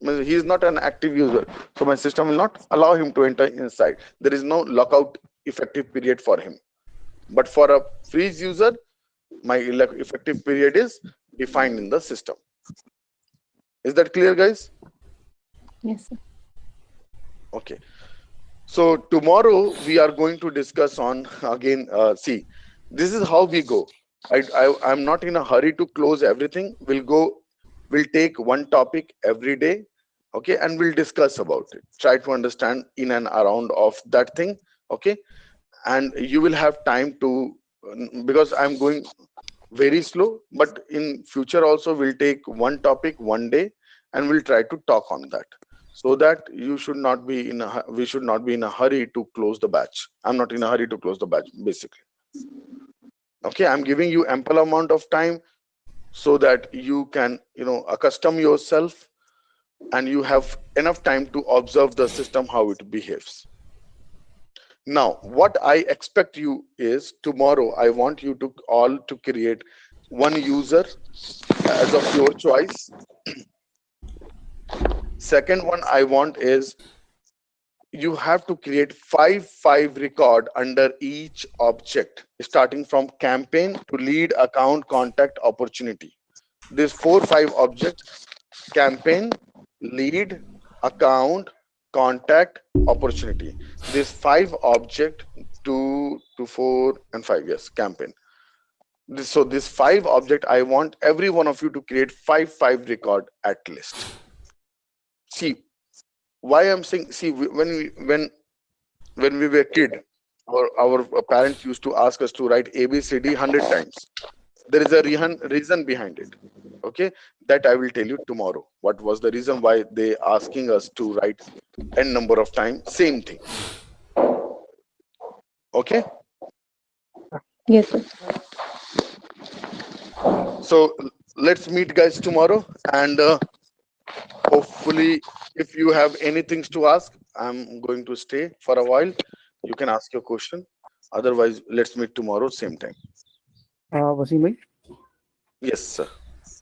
he is not an active user, so my system will not allow him to enter inside. There is no lockout effective period for him. But for a freeze user, my effective period is defined in the system. Is that clear, guys? Yes, sir. Okay, so tomorrow we are going to discuss on again, see, this is how we go. I'm not in a hurry to close everything. We'll take one topic every day Okay, and we'll discuss about it, try to understand in and around of that thing. Okay, and you will have time to, because I'm going very slow, but in future also we'll take one topic one day and we'll try to talk on that, so that you should not be in a we should not be in a hurry to close the batch. I'm not in a hurry to close the batch basically. Okay, I'm giving you ample amount of time so that you can, accustom yourself, and you have enough time to observe the system how it behaves. Now what I expect you is, tomorrow I want you to all to create one user as of your choice. Second one I want is, you have to create five record under each object, starting from campaign to lead, account, contact, opportunity. These 4-5 objects: campaign, lead, account, contact, opportunity. These 5 object, 2 to 4 and 5, yes, campaign. So this 5 object, I want every one of you to create 5 record at least. See why I'm saying, see, when we were kid, our parents used to ask us to write ABCD 100 times. There is a reason behind it. Okay, that I will tell you tomorrow. What was the reason why they asking us to write n number of times same thing? Okay. Yes, sir. So let's meet guys tomorrow, and hopefully if you have anything to ask, I'm going to stay for a while. You can ask your question. Otherwise, let's meet tomorrow same time. Wasim bhai, Yes, sir.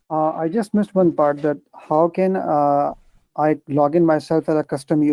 I just missed one part, that how can I log in myself as a custom user